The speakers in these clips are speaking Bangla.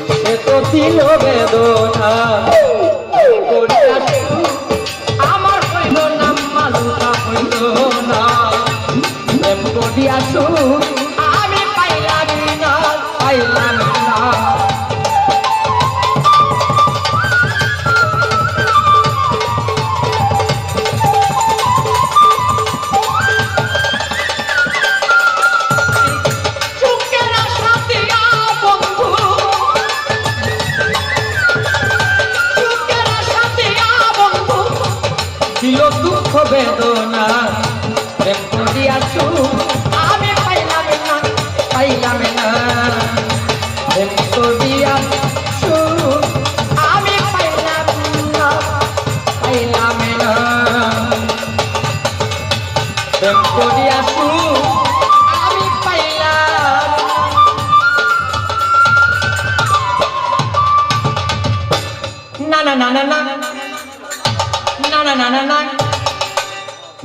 সে তো দিল বেদনা করিয়া আমার হইল না মালুকা হইল না প্রেম করিয়া আমি পাইলাম না পাইলাম না দিল দুঃখ বেদনা প্রেম করিয়া আমি পাইলাম না পাইলাম না প্রেম করিয়া আমি পাইলাম না পাইলাম না প্রেম করিয়া আমি পাইলাম না না না না না না না না না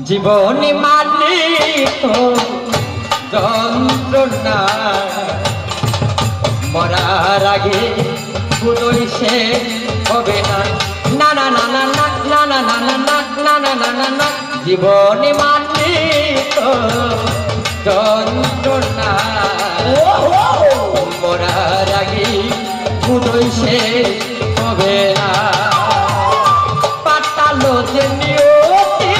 জীবনী মানে তো যন্ত্রণা মরার আগে পুরোই সে হবে না না না না না না না না না না না না না না না জীবনী মানে তো যন্ত্রণা মরার আগে পুরোই সে হবে না যে নিয়তি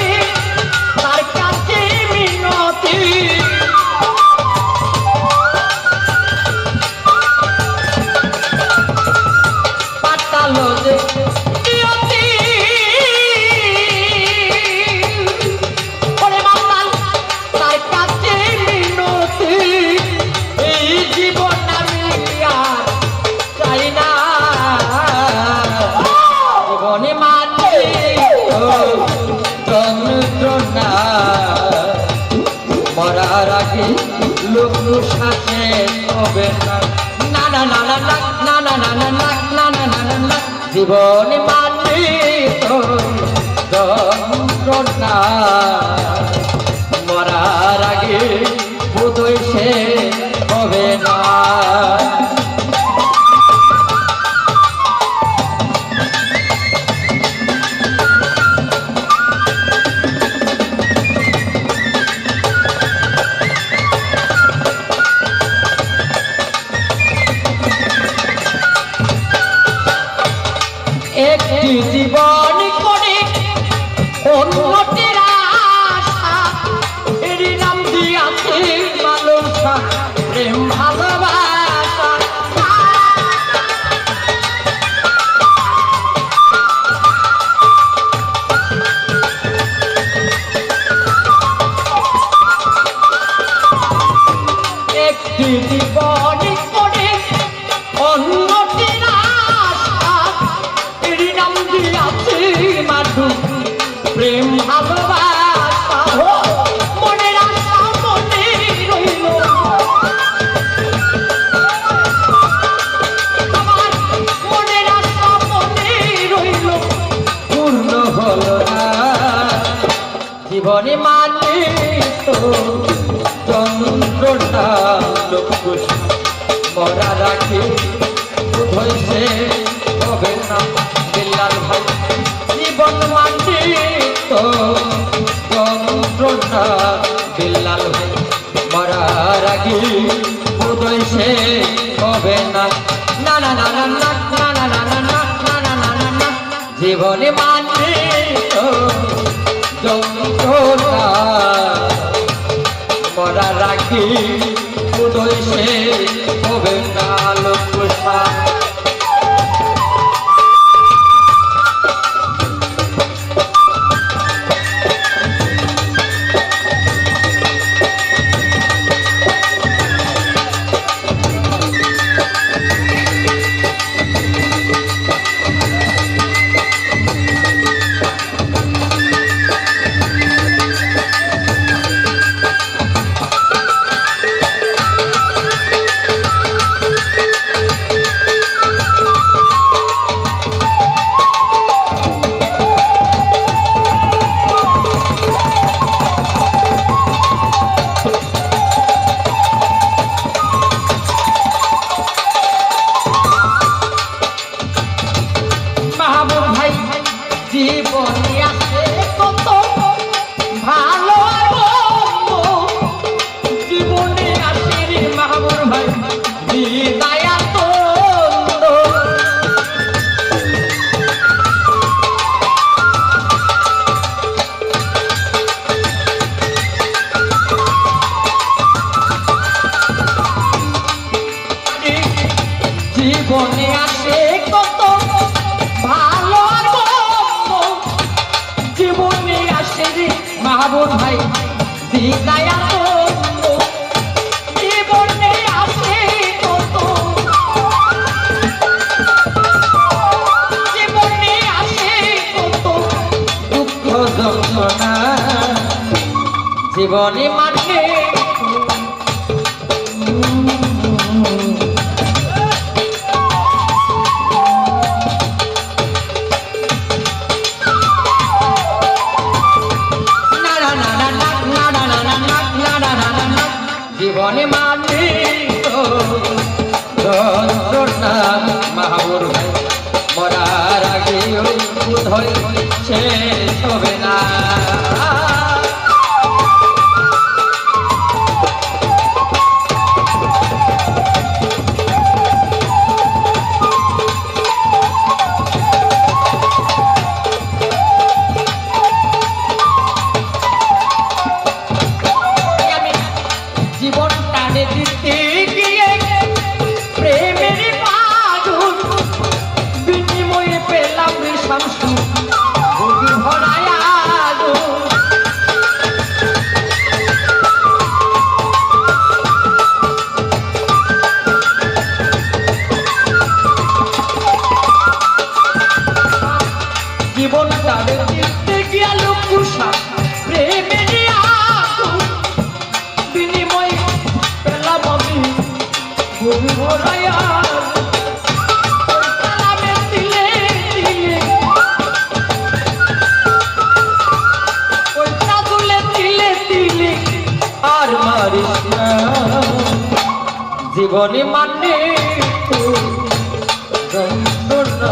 তার কাছে মিনতি পাতালো যে নিয়তি ওরে বাবা তার কাছে মিনতি এই জীবন আমি আর চাই না জীবনে মানে যন্ত্রণা মরার আগে লোক শ্বাসে হবে না না না না না না না না না না না না না না না জীবন মানে তো যন্ত্রণা মরার আগে বোধই সে হবে না একটি জীবন করে অন্যটির আশা এর নাম দিয়াছে ভালোবাসা প্রেম ভালোবাসা একটি জীবন করে অন্যটির প্রেম ভালোবাসা মনের আশা মনে রইল আমার মনের আশা মনে রইল পূর্ণ হল না জীবনে মানে তো যন্ত্রণা লোক মরা রাখে বোধই সে হবে না বিল্লাল ভাই জীবন মানে তো যন্ত্রণা বিল্লাল ভাই মরার আগে বোধই সে হবে না না না না না না না না না না না না না না না জীবনে মানে তো যন্ত্রণা মরার আগে বোধই সে হবে না লোক জীবনে আসে কত ভালো গল্প, জীবনে আসে রে মাহবুব ভাই দিদায়া জীবনে আসে কত, জীবনে আসে কত দুঃখ যন্ত্রণা, জীবনে মানে জীবনে মানে যন্ত্রণা মাহবুব ভাই মরার আগে বোধহয় শেষ হবে না। জীবনে মানে যন্ত্রণা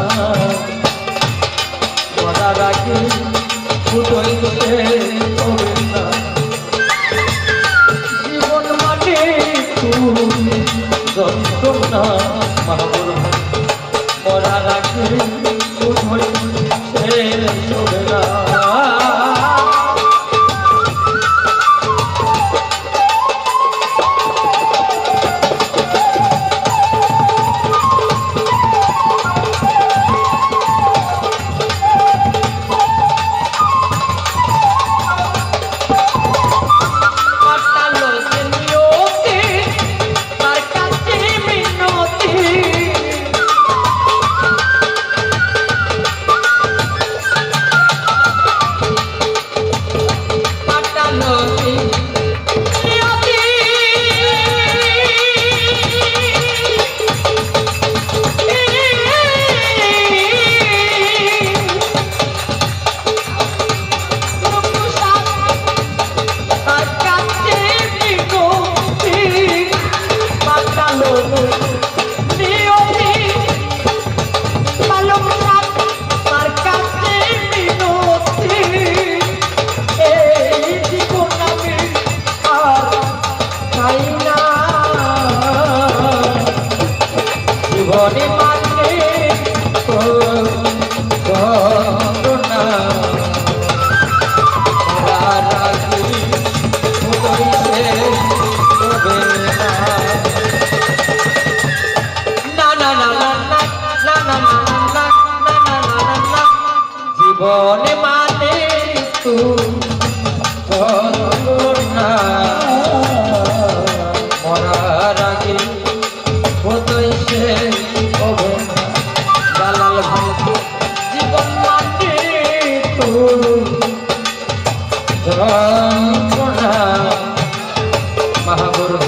মরার আগে বুঝইতে হবে না। জীবন মানে যন্ত্রণা মাহবুব ভাই মরার আগে বুঝইতে হবে না। জীবনে মানে যন্ত্রণা মরার আগে বোধহয় শেষ হবে না। জালাল ভাই জীবন মানে যন্ত্রণা মাহবুব